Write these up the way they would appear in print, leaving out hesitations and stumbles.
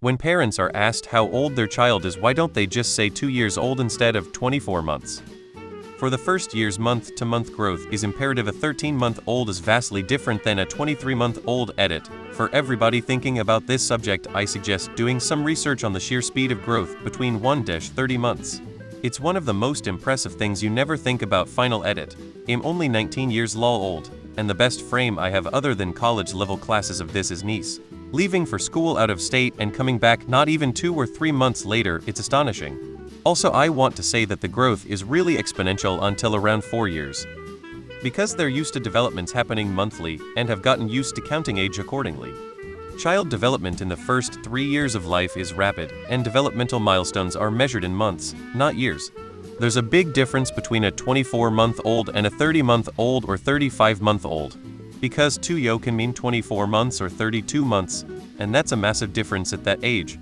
When parents are asked how old their child is, why don't they just say 2 years old instead of 24 months? For the first year's month-to-month growth is imperative. A 13-month-old is vastly different than a 23-month-old. Edit. For everybody thinking about this subject, I suggest doing some research on the sheer speed of growth between 1-30 months. It's one of the most impressive things you never think about. Final edit. I'm only 19 years old, and the best frame I have other than college-level classes of this is niece leaving for school out of state and coming back not even 2 or 3 months later. It's astonishing. Also, I want to say that the growth is really exponential until around 4 years. Because they're used to developments happening monthly and have gotten used to counting age accordingly. Child development in the first 3 years of life is rapid, and developmental milestones are measured in months, not years. There's a big difference between a 24-month-old and a 30-month-old or 35-month-old. Because 2 can mean 24 months or 32 months, and that's a massive difference at that age.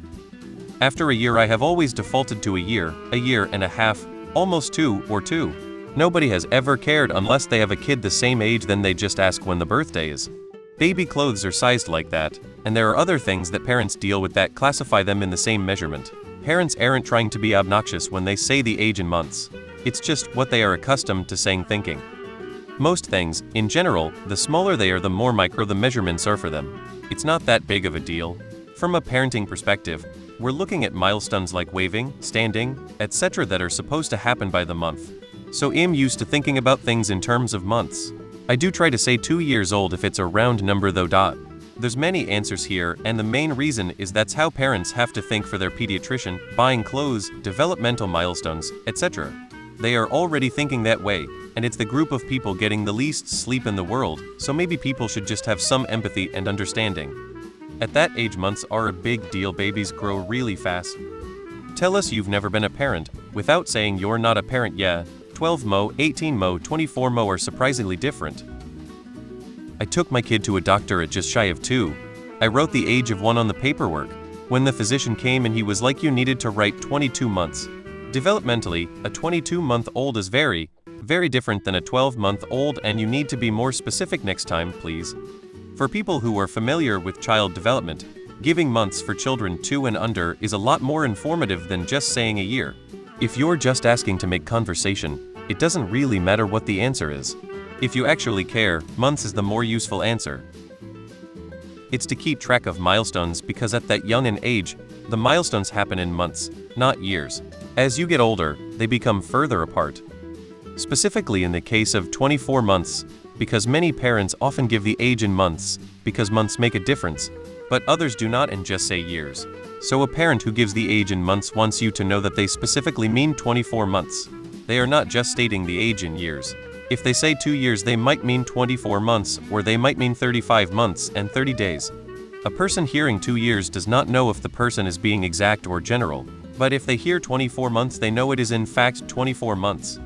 After a year, I have always defaulted to a year and a half, almost 2 or 2. Nobody has ever cared unless they have a kid the same age, then they just ask when the birthday is. Baby clothes are sized like that, and there are other things that parents deal with that classify them in the same measurement. Parents aren't trying to be obnoxious when they say the age in months. It's just what they are accustomed to saying, thinking. Most things, in general, the smaller they are, the more micro the measurements are for them. It's not that big of a deal. From a parenting perspective, we're looking at milestones like waving, standing, etc. that are supposed to happen by the month. So I'm used to thinking about things in terms of months. I do try to say 2 years old if it's a round number though. There's many answers here, and the main reason is that's how parents have to think for their pediatrician, buying clothes, developmental milestones, etc. They are already thinking that way, and it's the group of people getting the least sleep in the world, so maybe people should just have some empathy and understanding. At that age, months are a big deal. Babies grow really fast. Tell us you've never been a parent, without saying you're not a parent. Yeah, 12 mo, 18 mo, 24 mo are surprisingly different. I took my kid to a doctor at just shy of 2. I wrote the age of 1 on the paperwork. When the physician came in, he was like, you needed to write 22 months. Developmentally, a 22-month-old is very, very different than a 12-month-old, and you need to be more specific next time, please. For people who are familiar with child development, giving months for children 2 and under is a lot more informative than just saying a year. If you're just asking to make conversation, it doesn't really matter what the answer is. If you actually care, months is the more useful answer. It's to keep track of milestones, because at that young an age, the milestones happen in months, not years. As you get older, they become further apart. Specifically in the case of 24 months, because many parents often give the age in months, because months make a difference, but others do not and just say years. So a parent who gives the age in months wants you to know that they specifically mean 24 months. They are not just stating the age in years. If they say 2 years, they might mean 24 months, or they might mean 35 months and 30 days. A person hearing 2 years does not know if the person is being exact or general, but if they hear 24 months, they know it is in fact 24 months.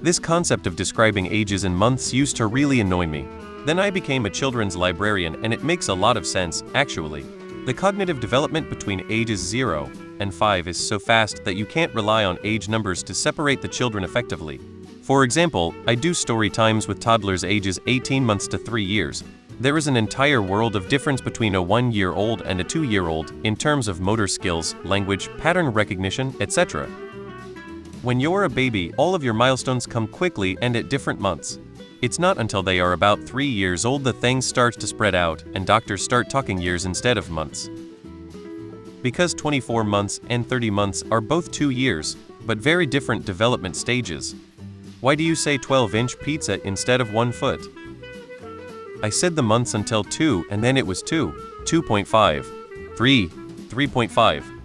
This concept of describing ages in months used to really annoy me. Then I became a children's librarian, and it makes a lot of sense, actually. The cognitive development between ages 0 and 5 is so fast that you can't rely on age numbers to separate the children effectively. For example, I do story times with toddlers ages 18 months to 3 years. There is an entire world of difference between a 1-year-old and a 2-year-old in terms of motor skills, language, pattern recognition, etc. When you're a baby, all of your milestones come quickly and at different months. It's not until they are about 3 years old that things start to spread out, and doctors start talking years instead of months. Because 24 months and 30 months are both 2 years, but very different development stages. Why do you say 12-inch pizza instead of 1 foot? I said the months until 2, and then it was 2, 2.5, 3, 3.5.